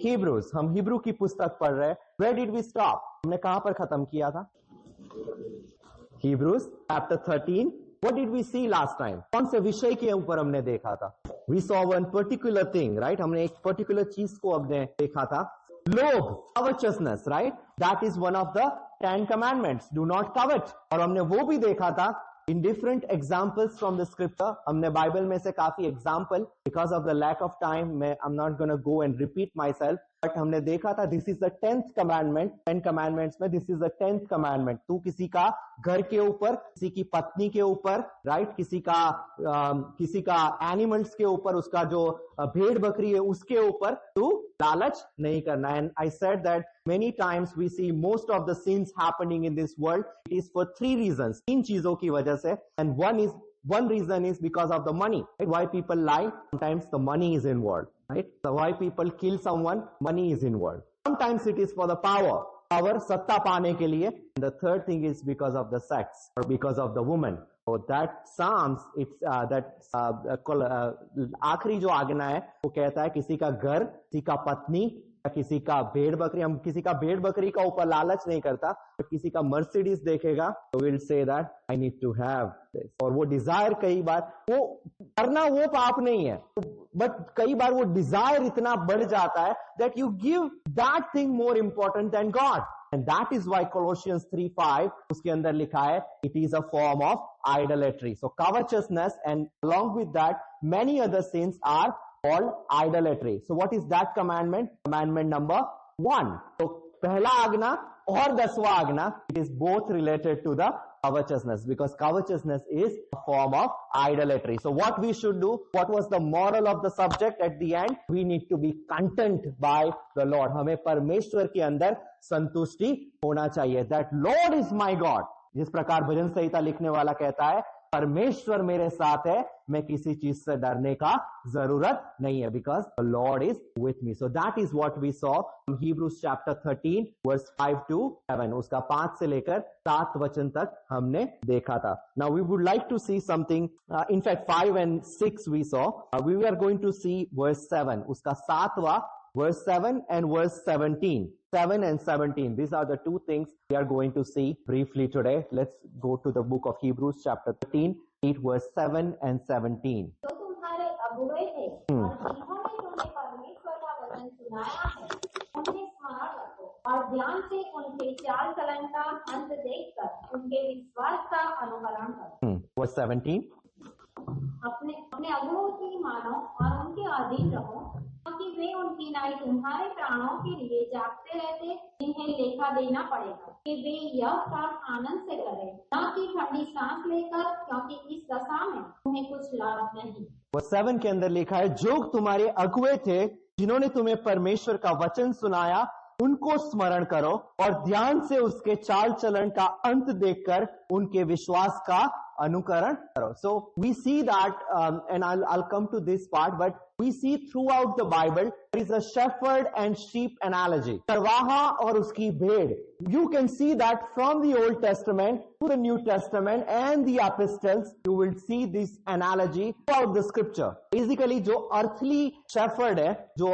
Hebrews, हम Hebrew की पुस्तक पढ़ रहे हैं. Where did we stop? हमने कहां पर खत्म किया था? Hebrews chapter 13. What did we see last time? कौन से विषय के ऊपर हमने देखा था? We saw one particular thing, right? हमने एक particular चीज को हमने देखा था. लोभ, covetousness, right? That is one of the 10 commandments. Do not covet. और हमने वो भी देखा था in different examples from the scripture. हमने बाइबल में से काफी example, because of the lack of time, I'm not going to go and repeat myself, but हमने देखा था this is the 10th commandment. 10 commandments में this is the 10th commandment. तू किसी का घर के ऊपर, किसी की पत्नी के ऊपर, right? किसी का एनिमल्स के ऊपर, उसका जो भेड़ बकरी है उसके ऊपर तू लालच नहीं करना. And I said that many times we see most of the sins happening in this world. It is for 3 reasons. 3 चीजों की वजह से. And one reason is because of the money. Right? Why people lie? Sometimes the money is involved. Right? So why people kill someone? Money is involved. Sometimes it is for the power. Power, सत्ता पाने के लिए. And the third thing is because of the sex or because of the woman. So that Psalms, it's आखिरी जो आज्ञा है वो कहता है किसी का घर, किसी का पत्नी, किसी का भेड़ बकरी. हम किसी का भेड़ बकरी का ऊपर लालच नहीं करता, तो किसी का मर्सिडीज देखेगा तो will say that I need to have this. और वो डिजायर कई बार वो करना वो पाप नहीं है, बट कई बार वो डिजायर इतना बढ़ जाता है that you give that thing more important than God. And that is why Colossians 3:5 उसके अंदर लिखा है it is a form of idolatry. So covetousness and along with that many other sins are called idolatry. So what is that commandment? Commandment number 1. So पहला आज्ञा और 10वां आज्ञा, it is both related to the covetousness, because covetousness is a form of idolatry. So what we should do, what was the moral of the subject at the end? We need to be content by the Lord. हमें परमेश्वर के अंदर संतुष्टि होना चाहिए. That Lord is my God. जिस प्रकार भजन संहिता लिखने वाला कहता है परमेश्वर मेरे साथ है, मैं किसी चीज से डरने का जरूरत नहीं है, because the Lord is with me. So that is what we saw from Hebrews chapter 13 verse 5 to 7. उसका 5 से लेकर 7 वचन तक हमने देखा था. Now we would like to see something, in fact 5 and 6 we saw. We are going to see verse 7. उसका 7वां verse 7 and verse 17. 7 and 17. These are the 2 things we are going to see briefly today. Let's go to the book of Hebrews chapter 13, read verse 7 and 17. तो तुम्हारे अगुवे थे और जिन्होंने तुम्हें परमेश्वर का वचन सुनाया है, उन्हें स्मरण रखो और ध्यान से उनके चाल चलन का अंत देखकर उनके विश्वास का अनुकरण करो. Verse 17. अपने अगुओं की मानो और उनके अधीन रहो, क्योंकि वे उनकी नाई तुम्हारे प्राणों के लिए जागते रहते, जिन्हें लेखा देना पड़ेगा कि वे यह काम आनंद से करें, न कि ठंडी सांस लेकर, क्योंकि इस दशा में तुम्हें कुछ लाभ नहीं. Verse 7 के अंदर लिखा है, जो तुम्हारे अगुवे थे जिन्होंने तुम्हें परमेश्वर का वचन सुनाया, उनको स्मरण करो और ध्यान से उसके चाल चलन का अंत देखकर उनके विश्वास का अनुकरण करो. So we see that, and I'll come to this part, but we see throughout the Bible there is a shepherd and sheep analogy. चरवाहा और उसकी भेड़. You can see that from the Old Testament to the New Testament and the epistles. You will see this analogy throughout the scripture. Basically जो earthly shepherd है, जो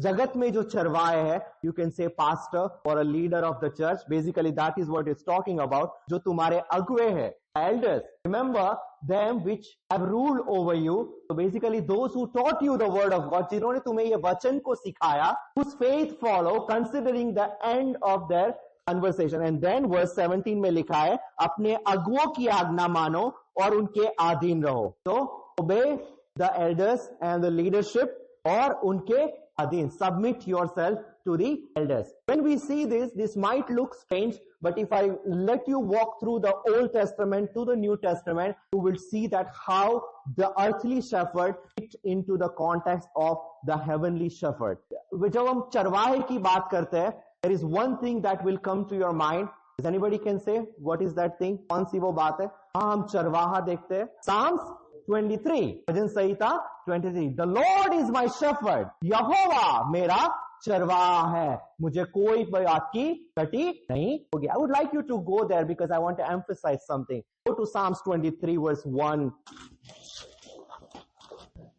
जगत में जो चरवाहे है, you can say pastor or a leader of the church. Basically that is what it's talking about. जो तुम्हारे अगुवे है, elders, remember them which have ruled over you. So basically those who taught you the word of God, जिन्होंने तुम्हें ये वचन को सिखाया, whose faith follow considering the end of their conversation. And then verse 17 में लिखा है, अपने अगुओं की आज्ञा मानो और उनके अधीन रहो. So obey the elders and the leadership, और उनके अधीन. Submit yourself to the elders. When we see this might look strange, but if I let you walk through the Old Testament to the New Testament, you will see that how the earthly shepherd fit into the context of the heavenly shepherd. जब हम चरवाहे की बात करते हैं, there is one thing that will come to your mind. Does anybody can say what is that thing? कौन सी वो बात है? हाँ, हम चरवाहा देखते हैं. Psalms 23, bhajan Samhita 23. The Lord is my shepherd. यहोवा मेरा चरवाहा है, मुझे कोई बात की कटी नहीं होगी. I would like you to go there because I want to emphasize something. Go to Psalms 23 verse 1.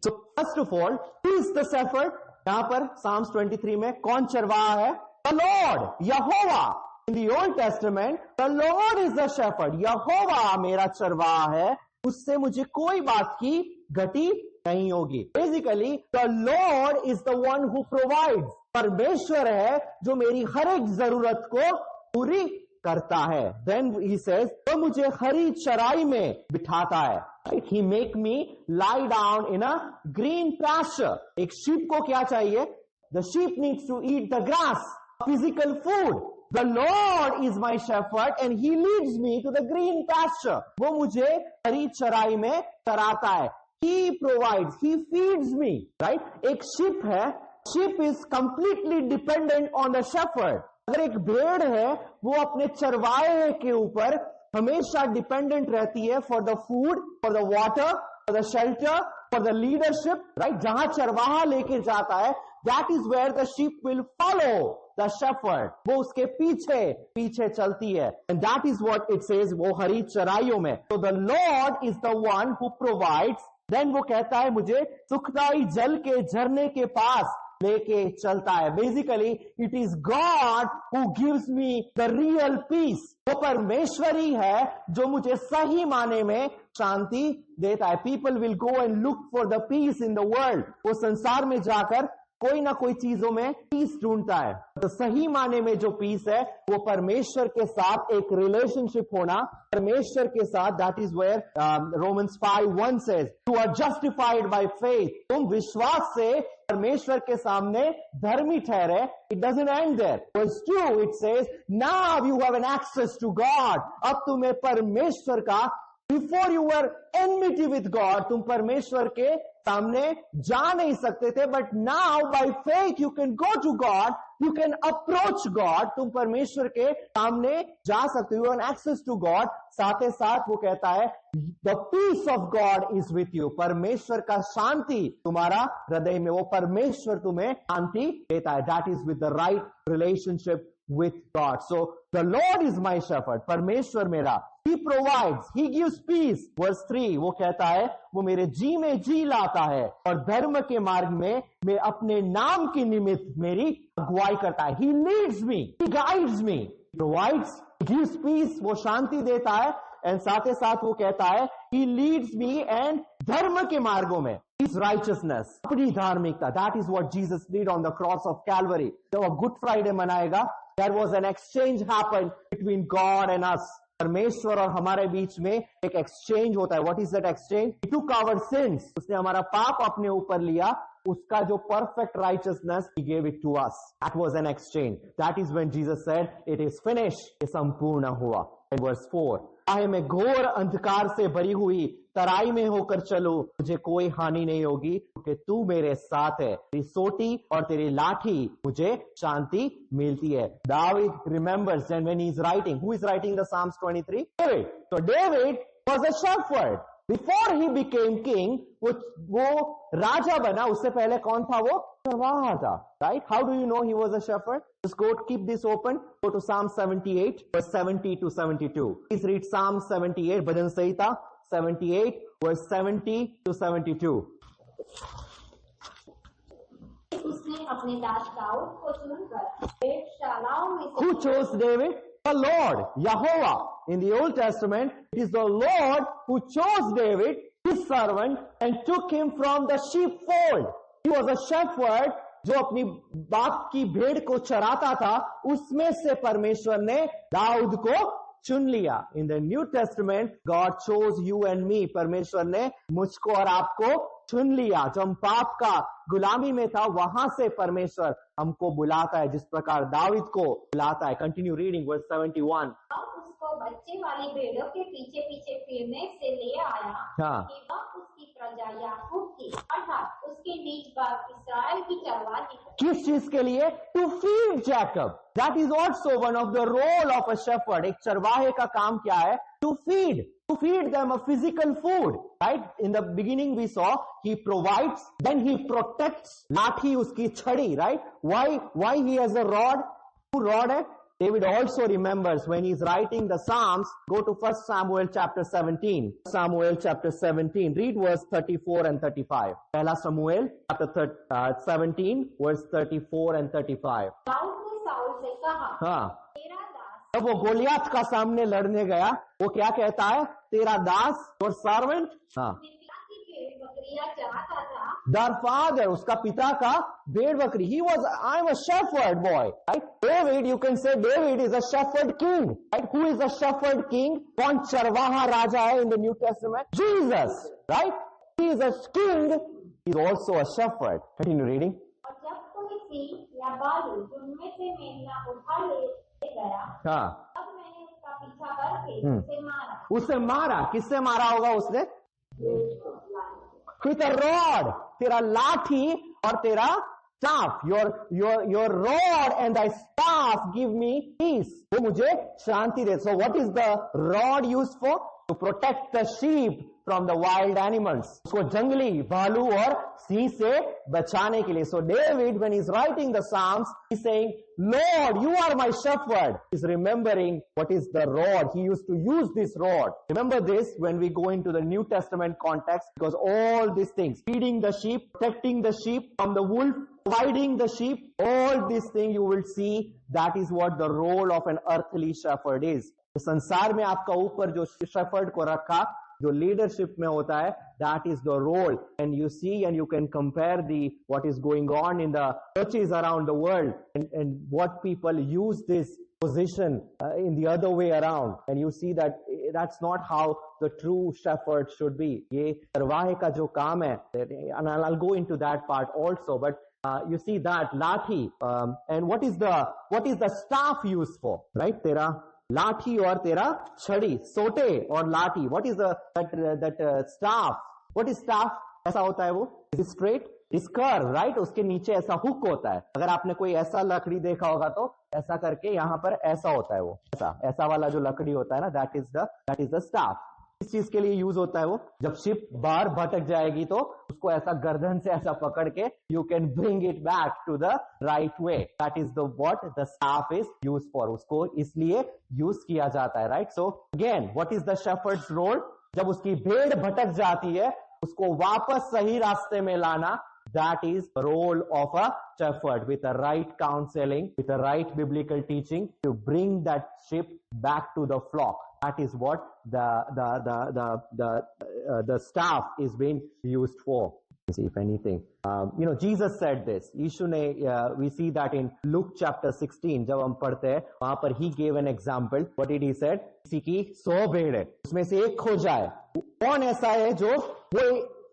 So first of all, who is the shepherd? यहां पर Psalms 23 में कौन चरवाहा है? द लॉर्ड, यहोवा। In the old testament the Lord is the shepherd, यहोवा मेरा चरवाहा है, उससे मुझे कोई बात की घटी नहीं होगी। Basically the Lord is the one who provides, परमेश्वर है जो मेरी हर एक जरूरत को पूरी करता है। देन ही सेज, तो मुझे हरी चराई में बिठाता है। He make me lie down in a green pasture. एक शीप को क्या चाहिए? The sheep needs to eat the grass, physical food. The Lord is my shepherd and he leads me to the green pasture. वो मुझे हरी चराई में चराता है। He provides, he feeds me, right? एक शीप है, sheep is completely dependent on the shepherd. अगर एक भेड़ है, वो अपने चरवाहे के ऊपर हमेशा डिपेंडेंट रहती है for the food, for the water, for the shelter, for the leadership, right? जहां चरवाहा लेके जाता है, that is where the sheep will follow the shepherd. वो उसके पीछे पीछे चलती है। And that is what it says, वो हरी चराइयों में। तो the Lord is the one who provides. Then वो कहता है मुझे सुखदाई जल के झरने के पास लेके चलता है। Basically it is God who gives me the real piece. वो परमेश्वर ही है जो मुझे सही माने में शांति देता है। People will go and look for the peace in the world. वो संसार में जाकर कोई ना कोई चीजों में पीस ढूंढता है। तो सही माने में जो पीस है वो परमेश्वर के साथ एक रिलेशनशिप होना, परमेश्वर के साथ। That is where Romans 5:1 says, you are justified by faith. तुम विश्वास से परमेश्वर के सामने धर्मी ठहरे। It doesn't end there. Verse 2 it says, now you have an access to God. अब तुम्हें परमेश्वर का, before you were enmity with God, तुम परमेश्वर के सामने जा नहीं सकते थे, but now by faith you can go to God, you can approach God. तुम परमेश्वर के सामने जा सकते हो, एन एक्सेस टू गॉड। साथ ही साथ वो कहता है the peace of God is with you. परमेश्वर का शांति तुम्हारा हृदय में, वो परमेश्वर तुम्हें शांति देता है। That is with the right relationship with God. So the Lord is my shepherd. परमेश्वर मेरा, He provides, He gives peace. Verse 3 वो कहता है वो मेरे जी में जी लाता है और धर्म के मार्ग में मैं अपने नाम की निमित्त मेरी अगुवाई करता है। He leads me, He guides me, He provides, He gives peace, वो शांति देता है। एंड साथ ही साथ वो कहता है He leads me and धर्म के मार्गों में, His righteousness, अपनी धार्मिकता। That is what Jesus did on the cross of Calvary. जब वो गुड फ्राइडे मनाएगा, there was an exchange happened between God and us. परमेश्वर और हमारे बीच में एक एक्सचेंज होता है। What is that exchange? He took our sins. उसने हमारा पाप अपने ऊपर लिया, उसका जो perfect righteousness He gave it to us. That was an exchange. That is when Jesus said, "It is finished." ये संपूर्ण हुआ। And verse 4, चाहे मैं घोर अंधकार से भरी हुई तराई में होकर चलूं, मुझे कोई हानि नहीं होगी, क्योंकि तू मेरे साथ है। तेरी सोटी और तेरी लाठी मुझे शांति मिलती है। David remembers then when he is writing. Who is writing the Psalms 23? David. So David was a shepherd. Before he became king, वो राजा बना, उससे पहले कौन था? वो चरवाहा था। Right? How do you know he was a shepherd? Just go, keep this open. Go to Psalm 78, verse 70 to 72. Please read Psalm 78, bhajan Samhita 78, verse 70 to 72. उसने अपने दास दाऊद को चुनकर वेश्यालाओं में से Who chose David? The Lord, Yahweh. In the Old Testament, it is the Lord who chose David, his servant, and took him from the sheepfold. He was a shepherd जो अपनी बाप की भेड़ को चराता था, उसमें से परमेश्वर ने दाऊद को चुन लिया। In the new testament God chose you and me. परमेश्वर ने मुझको और आपको चुन लिया। जो हम पाप का गुलामी में था, वहां से परमेश्वर हमको बुलाता है, जिस प्रकार दाऊद को बुलाता है। Continue reading verse 71। उसको बच्चे वाली भेड़ों के पीछे पीछे फिरने से ले आया कि वह उसकी प्रजा याकूब की अर्थात उसके निज बाप इस्राएल की चरवाही। किस चीज के लिए? To feed Jacob. That is also one of the role of a shepherd. एक चरवाहे का काम क्या है? To feed them a physical food, right? In the beginning we saw he provides, then he protects. लाठी उसकी छड़ी, right? Why he has a rod? Who rod है? David also remembers when he's writing the Psalms. Go to 1 Samuel chapter 17. Samuel chapter 17. Read verse 34 and 35. Pehla Samuel chapter 17 verse 34 and 35. Dawood ने Saul से कहा, हाँ, तेरा दास जब वो गोलियत का सामने लड़ने गया, वो क्या कहता है? तेरा दास और सर्वेंट, हाँ, पिता की भेड़ बकरियां चराता था। their father, उसका पिता का भेड़ बकरी. I'm a shepherd boy, right? David, you can say David is a shepherd king, right? Who is a shepherd king? कौन चरवाहा राजा है in the New Testament? Jesus, right? He is a king. He is also a shepherd. Continue reading. और जब कोई सिंह या बालू उनमें से मेमना उठा ले गया, हाँ, तब मैंने उसका पीछा करके उसे मारा। उसे मारा. किससे मारा होगा उसने? With a rod. तेरा लाठी और तेरा staff. Your rod and thy staff give me peace. वो मुझे शांति दे. So what is the rod used for? To protect the sheep from the wild animals. उसको जंगली भालू और सिंह से बचाने के लिए. So David, when he's writing the Psalms, he's saying, Lord, you are my shepherd. He's remembering what is the rod. He used to use this rod. Remember this when we go into the New Testament context, because all these things, feeding the sheep, protecting the sheep from the wolf, providing the sheep, all these things you will see, that is what the role of an earthly shepherd is. संसार में आपका ऊपर जो shepherd को रखा, जो leadership में होता है, that is the role. And you see and you can compare what is going on in the churches around the world and what people use this position in the other way around. And you see that that's not how the true shepherd should be. ये चरवाहे का जो काम है, and I'll go into that part also, but you see that लाठी, and what is the staff used for, right? तेरा लाठी और तेरा छड़ी, सोटे और लाठी. What is that staff? What is staff? ऐसा होता है वो? Is it straight? Is curve, right? उसके नीचे ऐसा हुक होता है. अगर आपने कोई ऐसा लकड़ी देखा होगा तो ऐसा करके यहाँ पर ऐसा होता है वो. ऐसा वाला जो लकड़ी होता है ना, that is the staff. इस चीज के लिए यूज होता है वो. जब शिप बाहर भटक जाएगी तो उसको ऐसा गर्दन से ऐसा पकड़ के you can bring it back to the right way. That is what the staff is used for. उसको इसलिए यूज किया जाता है, right? So again, what is the shepherd's role? जब उसकी भेड़ भटक जाती है, उसको वापस सही रास्ते में लाना, that is the role of a shepherd, with the right counseling, with the right biblical teaching to bring that sheep back to the flock. That is what the staff is being used for. See if anything. Jesus said this. यीशु ने, we see that in Luke chapter 16, जब हम पढ़ते हैं, वहां पर he gave an example. What did he said? किसी की 100 भेड़ है, उसमें से एक खो जाए. कौन ऐसा है जो वो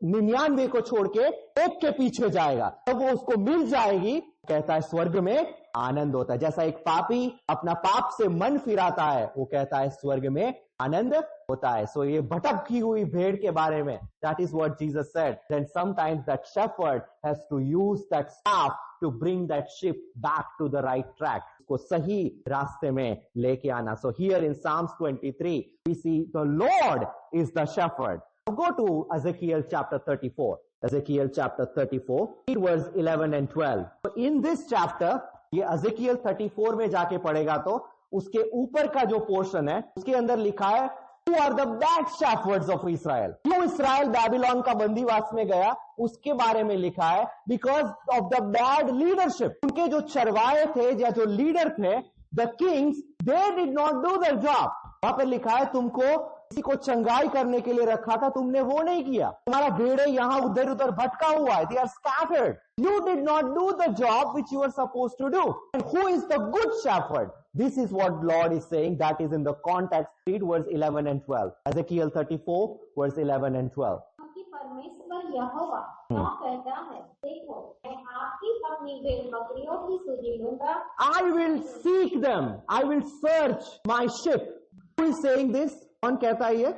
99 को छोड़ के एक के पीछे जाएगा? तब वो उसको मिल जाएगी. कहता है स्वर्ग में आनंद होता है. जैसा एक पापी अपना पाप से मन फिराता है, वो कहता है स्वर्ग में आनंद होता है. So ये भटकी हुई भेड़ के बारे में, that is what Jesus said. Then sometimes that shepherd has to use that staff to bring that sheep back to the right track. उसको सही रास्ते में लेके आना. So here in Psalms 23, we see the Lord is the shepherd. Now go to Ezekiel chapter 34. Ezekiel chapter 34, read verse 11 and 12. So in this chapter, ये Ezekiel 34 में जाके पढ़ेगा तो उसके ऊपर का जो पोर्शन है, उसके अंदर लिखा है, Who are the bad shepherds of Israel? क्यों इसराइल बैबिलोन का बंदीवास में गया, उसके बारे में लिखा है. Because of the bad leadership. उनके जो चरवाहे थे या जो लीडर थे, the kings, they did not do their job. वहां पर लिखा है, तुमको किसी को चंगाई करने के लिए रखा था, तुमने वो नहीं किया. तुम्हारा भेड़े यहाँ उधर उधर भटका हुआ है. They are scattered. You did not do the job which you were supposed to do. And who is the good shepherd? This is what Lord is saying. That is in the context. Read verse 11 and 12. Ezekiel 34, verse 11 and 12. क्योंकि परमेश्वर यहोवा कहता है, देखो मैं आपकी अपनी भेड़ बकरियों की सुधि लूंगा. I will seek them. I will search my sheep. Who is saying this? कौन कहता है ये?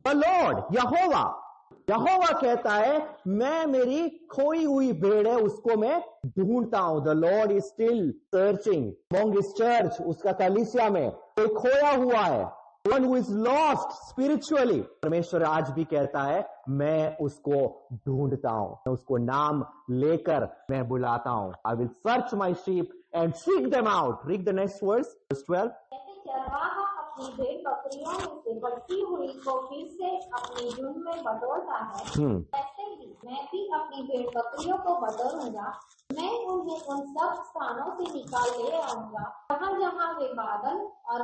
The Lord, यहोवा. यहोवा कहता है, मैं मेरी खोई हुई भेड़ है, उसको मैं ढूंढता हूं. The Lord is still searching among his church. उसका कलीसिया में कोई खोया हुआ है. One who is lost spiritually. परमेश्वर आज भी कहता है, मैं उसको ढूंढता हूं, मैं उसको नाम लेकर मैं बुलाता हूं. I will search my sheep and seek them out. Read the next verse 12. जैसे चरवाहा अपनी भेड़ बकरियों में से बची हुई को फिर से अपनी झुंड में बटोरता है, वैसे ही मैं भी अपनी भेड़ बकरियों को बटोरूंगा। मैं उन्हें उन सब स्थानों से निकाल ले आऊंगा जहाँ जहाँ वे बादल और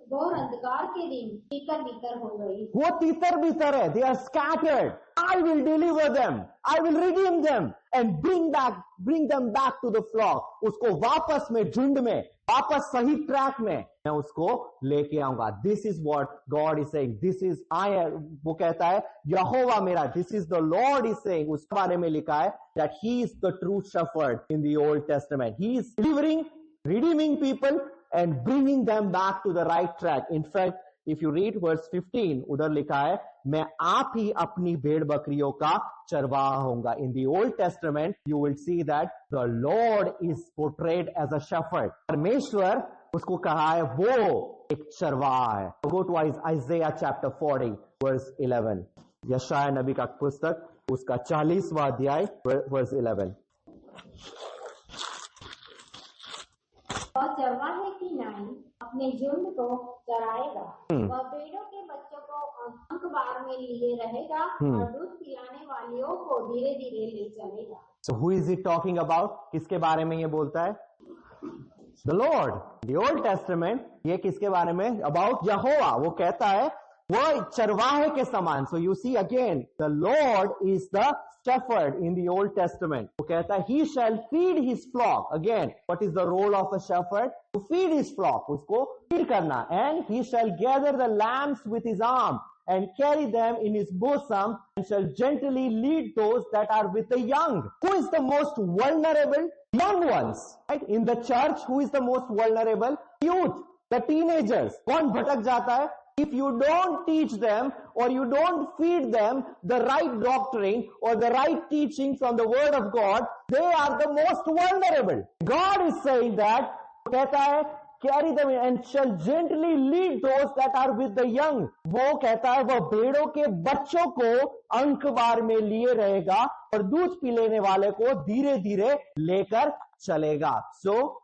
घोर अंधकार के दिन तितर बितर हो गई। वो तितर बितर है, they are scattered. I will deliver them, I will redeem them and bring them back to the flock. उसको वापस में झुंड में, वापस सही ट्रैक में मैं उसको लेके आऊंगा। This is what God is saying. This is वो कहता है यहोवा मेरा, this is the Lord is saying. उसके बारे में लिखा है that he is the true shepherd in the Old Testament. He is delivering, redeeming people and bringing them back to the right track. In fact, if you read verse 15, उधर लिखा है मैं आप ही अपनी भेड़ बकरियों का चरवाहा होऊंगा. In the Old Testament, you will see that the Lord is portrayed as a shepherd. परमेश्वर उसको कहा है वो एक चरवाहा है. Go to Isaiah chapter 40, verse 11. यशाया नबी का पुस्तक उसका 40वां अध्याय verse 11. और चरवाहे की नाई अपने झुंड को चराएगा, वह भेड़ों के बच्चों को अंकबार में लिए रहेगा और दूध पिलाने वालियों को धीरे धीरे ले चलेगा. So who is he talking about? किसके बारे में ये बोलता है? The Lord. The Old Testament ये किसके बारे में? About यहोवा. वो कहता है वो चरवाहे के समान. So you see again, the Lord is the shepherd in the Old Testament. वो कहता है he shall feed his flock. Again, what is the role of a shepherd? To feed his flock. उसको feed करना. And he shall gather the lambs with his arm and carry them in his bosom and shall gently lead those that are with the young. Who is the most vulnerable? Young ones. Right? In the church, who is the most vulnerable? Youth, the teenagers. कौन भटक जाता है? If you don't teach them or you don't feed them the right doctrine or the right teaching from the word of God, they are the most vulnerable. God is saying that, कहता है, carry them and shall gently lead those that are with the young. वो कहता है वह भेड़ों के बच्चों को अंकबार में लिए रहेगा और दूध पिलाने वाले को धीरे धीरे लेकर चलेगा. So,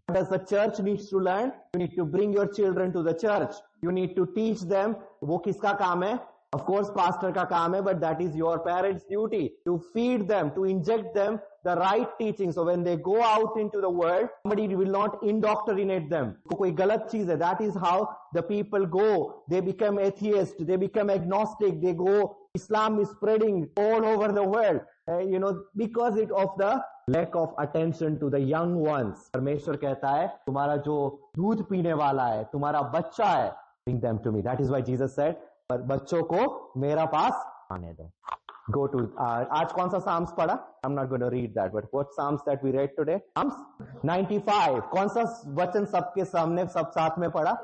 what does the church needs to learn? You need to bring your children to the church. You need to teach them. वो किसका काम है? Of course, pastor का काम है, but that is your parents' duty to feed them, to inject them the right teaching. So when they go out into the world, somebody will not indoctrinate them. तो कोई गलत चीज है. That is how the people go. They become atheists. They become agnostic. They go. Islam is spreading all over the world. Because of the lack of attention to the young ones. परमेश्वर कहता है तुम्हारा जो दूध पीने वाला है, तुम्हारा बच्चा है, bring them to me. That is why Jesus said, पर बच्चों को मेरा पास आने दो. Go to आज कौन सा Psalms पढ़ा? I'm not going to read that, but what Psalms that we read today? Psalms 95. कौन सा वचन सबके सामने सब साथ में पढ़ा?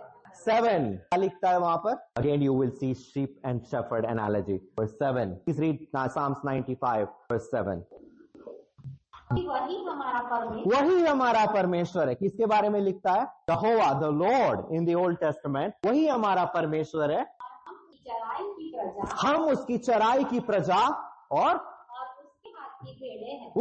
7. क्या लिखता है वहां पर? Again you will see sheep and shepherd analogy. Verse 7. Please read Psalms 95, verse 7. वही हमारा परमेश्वर है. किसके बारे में लिखता है? यहोवा, the Lord in the Old Testament. वही हमारा परमेश्वर है. हम उसकी चराई की प्रजा और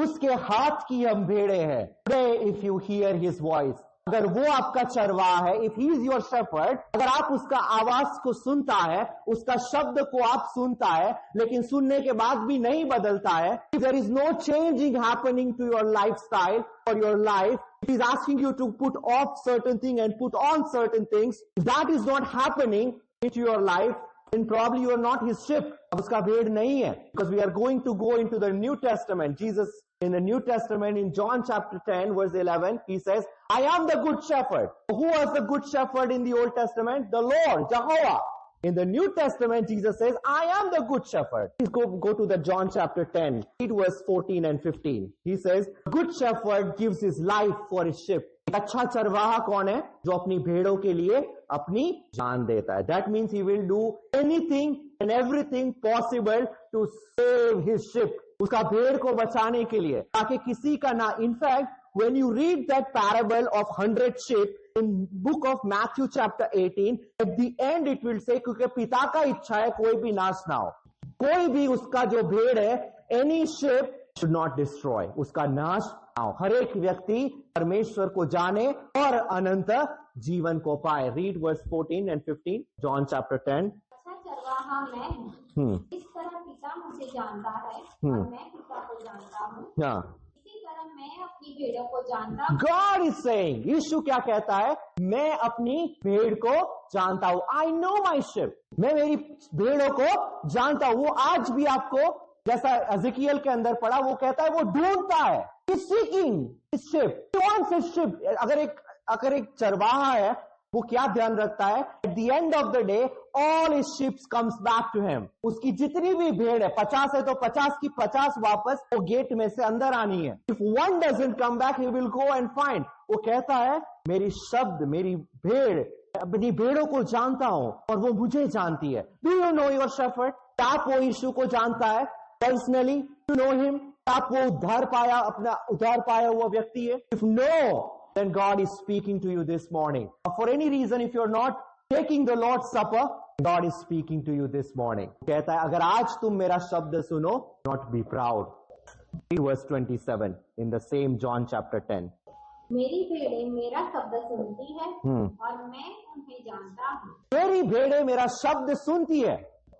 उसके हाथ की हम भेड़े हैं. Pray if you hear his voice. अगर वो आपका चरवाहा है, if he is your shepherd, अगर आप उसका आवाज को सुनता है, उसका शब्द को आप सुनता है, लेकिन सुनने के बाद भी नहीं बदलता है, if there is no changing happening to your lifestyle or your life, it is asking you to put off certain things and put on certain things, if that is not happening into your life, then probably you are not his sheep. अब उसका भेड़ नहीं है. Because we are going to go into the New Testament. Jesus in the New Testament in John chapter 10 verse 11, he says, I am the good shepherd. Who was the good shepherd in the Old Testament? The Lord, Jehovah. In the New Testament, Jesus says, I am the good shepherd. Please go to the John chapter 10, read verse 14 and 15. He says, good shepherd gives his life for his sheep. अच्छा चरवाहा कौन है? जो अपनी भेड़ों के लिए अपनी जान देता है. That means he will do anything and everything possible to save his sheep. उसका भेड़ को बचाने के लिए, ताकि किसी का ना. In fact, when you read that parable of 100 sheep in book of Matthew chapter 18, at the end it will say, क्योंकि पिता का इच्छा है कोई भी नाश ना हो. कोई भी उसका जो भेड़ है, any sheep should not destroy. उसका नाश हर एक व्यक्ति परमेश्वर को जाने और अनंत जीवन को पाए. Read verse 14 and 15, John chapter 10. अच्छा चरवाहा मैं हूँ, इस तरह पिता मुझे जानता है और मैं पिता को जानता हूँ, Yeah. इसी तरह मैं अपनी भेड़ों को जानता हूँ. God is saying, यीशु क्या कहता है? मैं अपनी भेड़ को जानता हूँ. I know my sheep. मैं मेरी भेड़ों को जानता हूँ. वो आज भी आपको, जैसा एजेकियल के अंदर पढ़ा, वो कहता है वो ढूंढता है. He's seeking his sheep. He wants his sheep. अगर एक चरवाहा है, वो क्या ध्यान रखता है? At the end of the day, all his sheep comes back to him. उसकी जितनी भी भेड़ है, 50 है तो 50 की 50 वापस वो गेट में से अंदर आनी है. If one doesn't come back, he will go and find. वो कहता है मेरी शब्द, मेरी भेड़, अपनी भेड़ों को जानता हूं और वो मुझे जानती है. Do you know your shepherd? क्या आप वो यीशु को जानता है पर्सनली? You know him? आप वो उद्धार पाया हुआ व्यक्ति है? If no, then God is speaking to you this morning. For any reason, if you're not taking the Lord's Supper, God is speaking to you this morning. कहता है अगर आज तुम मेरा शब्द सुनो, not be proud. Verse 27 in the same John chapter 10. मेरी भेड़ें मेरा शब्द सुनती है और मैं उन्हें जानता हूँ. मेरी भेड़ें मेरा शब्द सुनती है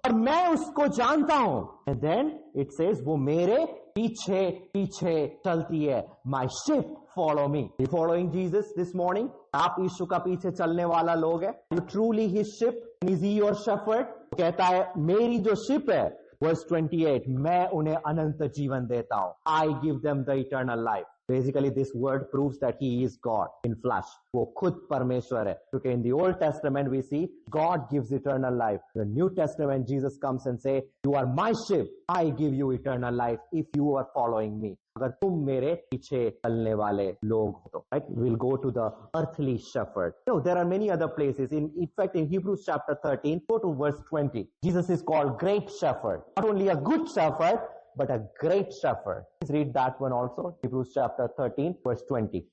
और मैं उसको जानता हूं. And then it says वो मेरे पीछे पीछे चलती है. My sheep follow me. You following Jesus this morning? आप यीशु का पीछे चलने वाला लोग है. You truly his sheep? Is he your shepherd? कहता है मेरी जो शिप है, verse 28, मैं उन्हें अनंत जीवन देता हूं. I give them the eternal life. Basically, this word proves that he is God in flesh. वो खुद परमेश्वर है. क्योंकि in the Old Testament we see God gives eternal life. In the New Testament Jesus comes and say, you are my sheep. I give you eternal life if you are following me. अगर तुम मेरे पीछे चलने वाले लोग हो तो. Right? We'll go to the earthly shepherd. You know, there are many other places. In fact, in Hebrews chapter 13, go to verse 20. Jesus is called great shepherd. Not only a good shepherd, but a great shepherd. Please read that one also. Hebrews chapter 13, verse 20.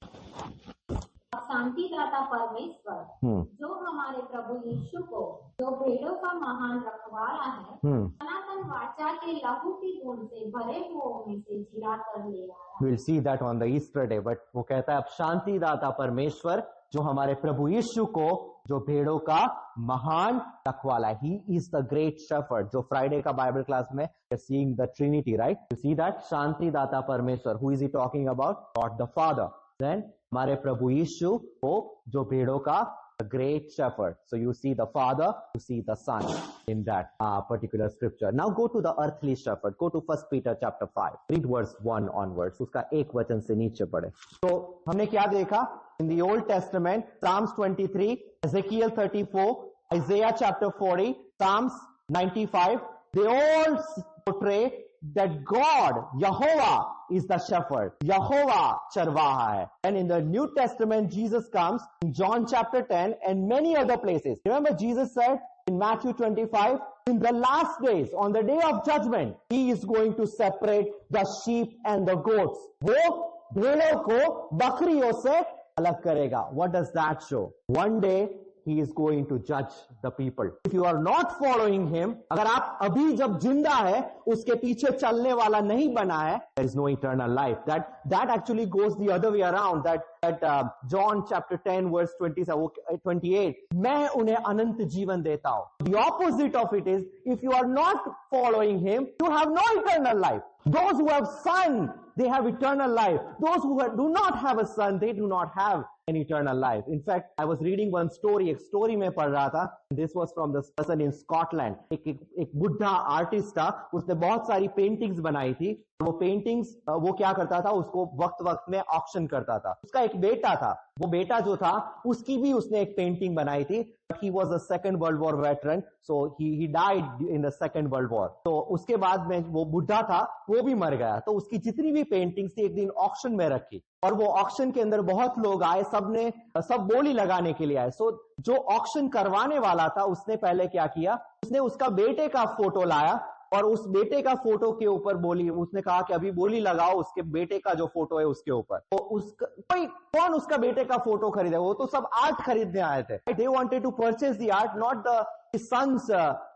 शांतिदाता परमेश्वर जो हमारे प्रभु यीशु को जो भेड़ों का महान रखवाला है, सनातन वाचा के लहू की बूंद से भरे हुओं में से जिला कर ले आया. We'll see that on the Easter day. But वो कहता है अब शांतिदाता परमेश्वर जो हमारे प्रभु यीशु को जो भेड़ों का महान रखवाला. He is the great shepherd. जो फ्राइडे का बाइबल क्लास में seeing the Trinity, right? You see that? शांतिदाता परमेश्वर. Who is he talking about? God the Father. Then हमारे प्रभु यीशु को जो भेड़ों का the great shepherd. So you see the Father, you see the Son in that particular scripture. Now go to the earthly shepherd. Go to 1 Peter chapter 5. Read verse 1 onwards. उसका एक वचन से नीचे पढ़े. तो हमने क्या देखा? In the Old Testament, Psalms 23, Ezekiel 34, Isaiah chapter 40, Psalms 95, they all portray that God, Yehovah, is the shepherd. Yehovah चरवाहा है. And in the New Testament, Jesus comes in John chapter 10 and many other places. Remember Jesus said in Matthew 25, in the last days, on the day of judgment, he is going to separate the sheep and the goats. वो भेड़ों को बकरियों से अलग करेगा. What does that show? One day he is going to judge the people. If you are not following him, अगर आप अभी जब जिंदा है उसके पीछे चलने वाला नहीं बना है, there is no eternal life. That actually goes the other way around. That John chapter 10 verse 28, मैं उन्हें अनंत जीवन देता हूं. The opposite of it is, if you are not following him, you have no eternal life. Those who have son, they have eternal life. Those who do not have a son, they do not have an eternal life. In fact, I was reading one story, एक story में पढ़ रहा था. This was from this person in Scotland. एक बुढ़ा artist था, उसने बहुत सारी पेंटिंग्स बनाई थी. वो पेंटिंग्स वो क्या करता था, उसको वक्त वक्त में ऑक्शन करता था. उसका एक बेटा था, वो बेटा जो था उसकी भी उसने एक पेंटिंग बनाई थी. He was a Second World War veteran, so he died in the Second World War. तो उसके बाद में वो बुढ़ा था, वो भी मर गया. तो उसकी जितनी भी पेंटिंग्स थी एक दिन ऑक्शन में रखी और वो ऑक्शन के अंदर बहुत लोग आए, सब बोली लगाने के लिए आए. सो जो ऑक्शन करवाने वाला था उसने पहले क्या किया, उसने उसका बेटे का फोटो लाया और उस बेटे का फोटो के ऊपर बोली, उसने कहा कि अभी बोली लगाओ उसके बेटे का जो फोटो है उसके ऊपर. तो कौन उसका बेटे का फोटो खरीदे? वो तो सब आर्ट खरीदने आए थे. They wanted to purchase the art, not the son's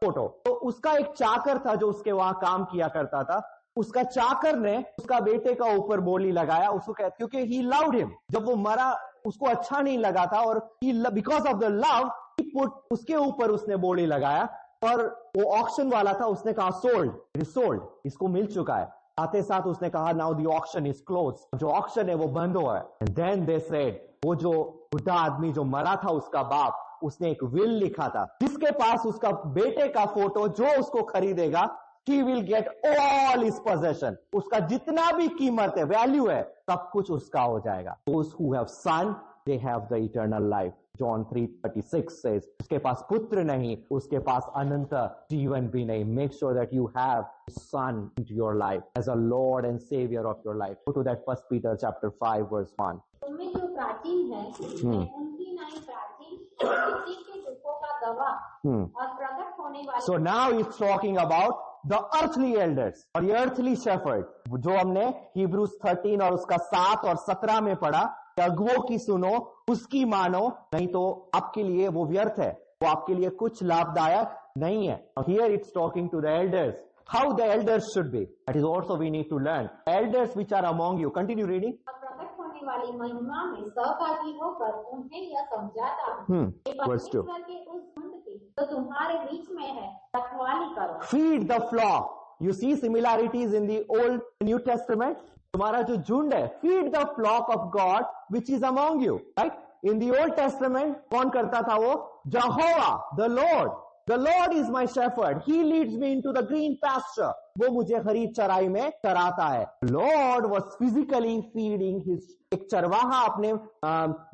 photo. तो उसका एक चाकर था जो उसके वहां काम किया करता था. उसका चाकर ने उसका बेटे का ऊपर बोली लगाया, उसको कहते क्योंकि ही लव्ड हिम, जब वो मरा उसको अच्छा नहीं लगा था और because of the love he put, उसके ऊपर उसने बोली लगाया और वो ऑक्शन वाला था, उसने कहा सोल्ड, इसको मिल चुका है। आते साथ उसने कहा now the auction is close, जो ऑक्शन है वो बंद हुआ है। एंड देन दे सेड, वो जो बुढ़ा आदमी जो मरा था उसका बाप, उसने एक विल लिखा था जिसके पास उसका बेटे का फोटो, जो उसको खरीदेगा he will get all his possession, उसका जितना भी कीमत है, वैल्यू है, सब कुछ उसका हो जाएगा। Those who have son, they have the eternal life. John 3:36 says, उसके पास पुत्र नहीं, उसके पास अनंत जीवन भी नहीं। Make sure that you have son into your life as a Lord and Savior of your life. Go to that 1 Peter chapter 5 verse 1. तुम्हें जो प्राचीन है, उनकी नहीं प्राचीन, इसी के दुखों का गवाह और प्रकट होने वाले। So now it's talking about the earthly elders और ये earthly shepherd, जो हमने Hebrews 13 और उसका 7 और 17 में पढ़ा, अगुओं की सुनो, उसकी मानो, नहीं तो आपके लिए वो व्यर्थ है, वो आपके लिए कुछ लाभदायक नहीं है। Here it's talking to the elders, how the elders should be. That is also we need to learn. Elders which are among you. Continue reading. प्रकट होने वाली महिमा में सहभागी होकर उन्हें यह समझाता हूँ कि परमेश्वर के उस झुंड की तो तुम्हारे बीच में है, रखवाली करो। Feed the flock. You see similarities in the Old New Testament. तुम्हारा जो झुंड है, feed the flock of God which is among you, right? In the Old Testament कौन करता था वो? Jehovah, the Lord. The Lord is my shepherd. He leads me into the green pasture. वो मुझे हरी चराई में चराता है। Lord was physically feeding his, एक चरवाहा अपने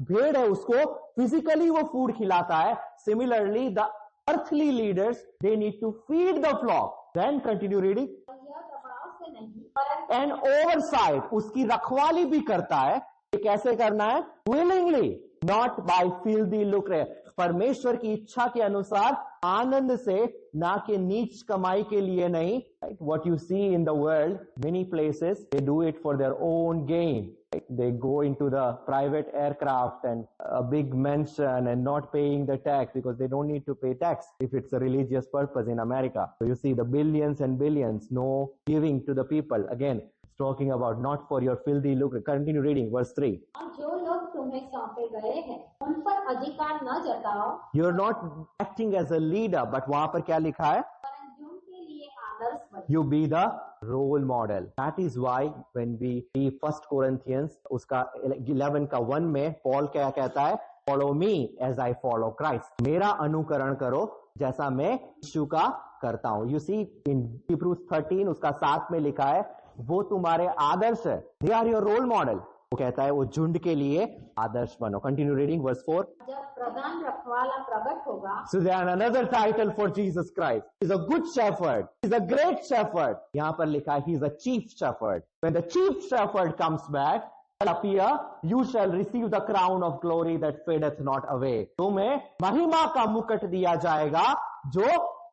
भेड़ है उसको physically वो फूड खिलाता है। Similarly, the earthly leaders, they need to feed the flock. Then continue reading. And oversight, उसकी रखवाली भी करता है। ये कैसे करना है? Willingly, not by filthy lucre. परमेश्वर की इच्छा के अनुसार आनंद से, ना कि नीच कमाई के लिए नहीं। Right? What you see in the world, many places, they do it for their own gain. Right? They go into the private aircraft and a big mansion and not paying the tax because they don't need to pay tax if it's a religious purpose in America. So you see the billions and billions, no giving to the people. Again, it's talking about not for your filthy lucre. Continue reading verse 3. जो लोग तुम्हें सौंपे गए हैं उन पर अधिकार न जताओ। You're not acting as a leader, but वहां पर क्या लिखा है? परंतु उनके लिए आदर्श बनो। You be the role model. That is why when we read 1 Corinthians उसका 11 का 1 में पॉल क्या कहता है? Follow me as I follow Christ. मेरा अनुकरण करो जैसा मैं यीशु का करता हूं। You see in Hebrews 13 उसका 7 में लिखा है, वो तुम्हारे आदर्श है। They are your role model. वो कहता है वो झुंड के लिए आदर्श बनो। Continue reading verse 4. जब प्रधान रखवाला प्रकट होगा, So there is another title for Jesus Christ. He's a good shepherd. He's a great shepherd. यहाँ पर लिखा है he's a chief shepherd. When the chief shepherd comes back, shall appear, you shall receive the crown of glory that fadeth not away. तुम्हें महिमा का मुकुट दिया जाएगा जो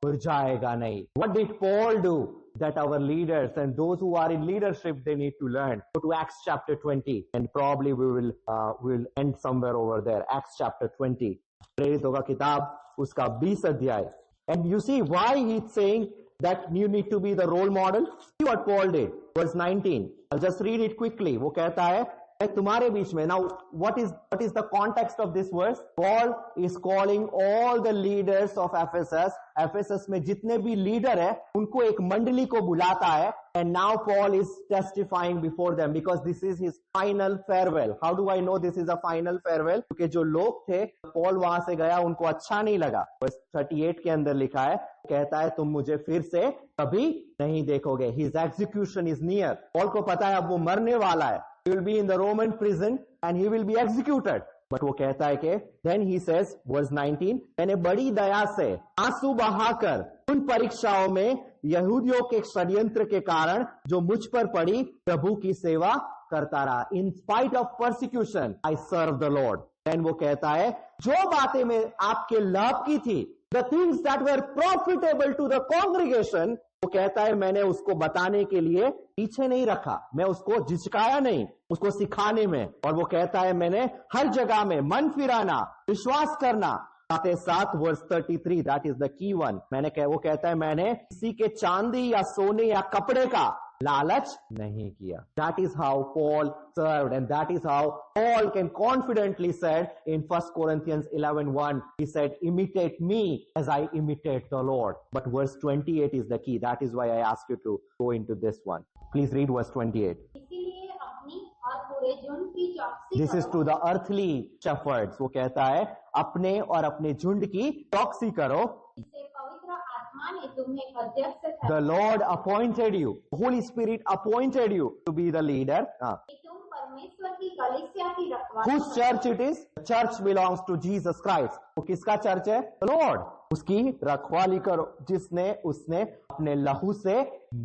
मुरझाएगा नहीं. What did Paul do? That our leaders and those who are in leadership, they need to learn. Go to Acts chapter 20 and probably we will end somewhere over there. Acts chapter 20. प्रेरितों का किताब उसका 20 अध्याय. And you see why he's saying that you need to be the role model. See what Paul did. Verse 19. I'll just read it quickly. वो कहता है तुम्हारे बीच में. Now what is the context of this verse? Paul is calling all the leaders of Ephesus. Ephesus में जितने भी leader है उनको एक मंडली को बुलाता है. And now Paul is testifying before them because this is his final farewell. How do I know this is a final farewell? क्योंकि जो लोग थे, Paul वहां से गया, उनको अच्छा नहीं लगा. Verse 38 के अंदर लिखा है, कहता है तुम मुझे फिर से कभी नहीं देखोगे. His execution is near. Paul को पता है अब वो मरने वाला है. He will be in the Roman prison and he will be executed. But वो कहता है कि then he says verse 19, मैंने बड़ी दया से आंसू बहाकर उन परीक्षाओं में यहूदियों के षड्यंत्र के कारण जो मुझ पर पड़ी प्रभु की सेवा करता रहा. In spite of persecution, I serve the Lord. Then वो कहता है जो बातें में आपके लाभ की थी, the things that were profitable to the congregation, वो कहता है मैंने उसको बताने के लिए पीछे नहीं रखा, मैं उसको झिझकाया नहीं उसको सिखाने में. और वो कहता है मैंने हर जगह में मन फिराना, विश्वास करना. साथ verse 33, that is the key one. वो कहता है मैंने किसी के चांदी या सोने या कपड़े का लालच नहीं किया. That is how Paul served, and that is how Paul can confidently said in 1 Corinthians 11:1, he said, imitate me as I imitate the Lord. But verse 28 is the key. That is why I ask you to go into this one. Please read verse 28. इसीलिए अपनी और पूरे झुंड की चौकसी This is करो। to the earthly shepherds. वो कहता है अपने और अपने झुंड की चौकसी करो. जिसे पवित्र आत्मा ने तुम्हें अध्यक्ष The ठहराया Lord appointed you. Holy Spirit appointed you to be the leader. कि तुम परमेश्वर की कलीसिया की रखवाली Whose church it is? The church belongs to Jesus Christ. वो किसका चर्च है? The Lord. उसकी रखवाली करो जिसने उसने अपने लहू से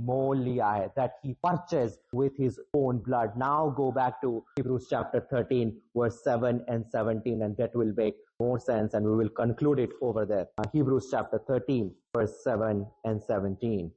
मोल लिया है. That he purchased with his own blood. Now go back to Hebrews chapter 13 verse 7 and 17 and that will make more sense and we will conclude it over there. Hebrews chapter 13 verse 7 and 17.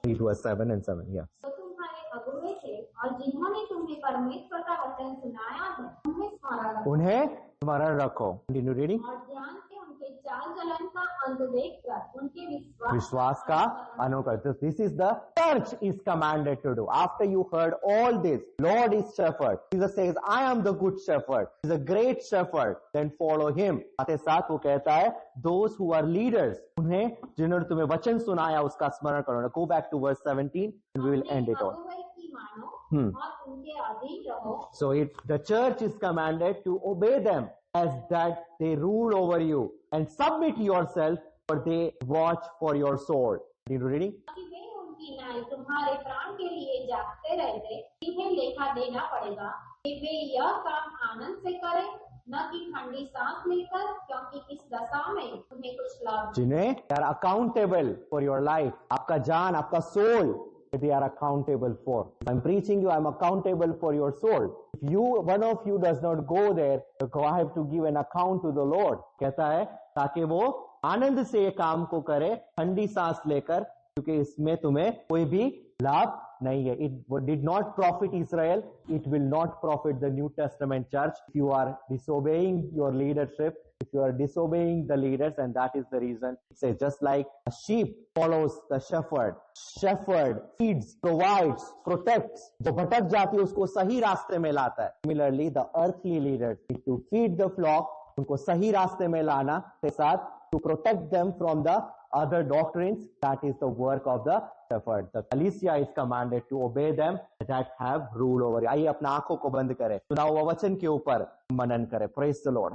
Read verse 7 and 7. Yeah. तो तुम्हारे अगुवे थे और जिन्होंने तुम्हें परमेश्वर का वचन सुनाया है उन्हें स्मरण रखो उन्हें स्मरण रखो. Continue reading. और ध्यान से उनके चाल चलन का अंत देखकर उनके विश्वास का अनुकरण. So this is the church is commanded to do. After you heard all this, Lord is shepherd. Jesus says, I am the good shepherd. He's a great shepherd. Then follow him. साथ ही साथ वो कहता है, those who are leaders, उन्हें जिन्होंने तुम्हें वचन सुनाया उसका स्मरण करो. Go back to verse 17 and we will end it all. अगुवे की मानो और उनके अधीन रहो So the church is commanded to obey them as that they rule over you and submit yourself for they watch for your soul. Continue reading. कि वे उनकी न्याय तुम्हारे प्राण के लिए जागते रहते इन्हें लेखा देना पड़ेगा कि वे यह काम आनंद से करें न कि ठंडी सांस लेकर क्योंकि इस दशा में तुम्हें कुछ लाभ जिन्हें they are accountable for your life. आपका जान, आपका soul, they are accountable for. I'm preaching you, I'm accountable for your soul. If one of you does not go there, I have to give an account to the Lord. कहता है ताकि वो आनंद से ये काम को करे, ठंडी सांस लेकर, क्योंकि इसमें तुम्हें कोई भी लाभ नहीं है. It did not profit Israel. It will not profit the New Testament church. If you are disobeying your leadership, if you are disobeying the leaders, and that is the reason. It says just like a sheep follows the shepherd. Shepherd feeds, provides, protects. जो भटक जाती है उसको सही रास्ते में लाता है. Similarly, the earthly leaders need to feed the flock. उनको सही रास्ते में लाना के साथ to protect them from the other doctrines. That is the work of the shepherd. The ecclesia is commanded to obey them that have rule over you. आइए अपना आंखों को बंद करें, सुना हुआ वचन के ऊपर मनन करें. Praise the Lord.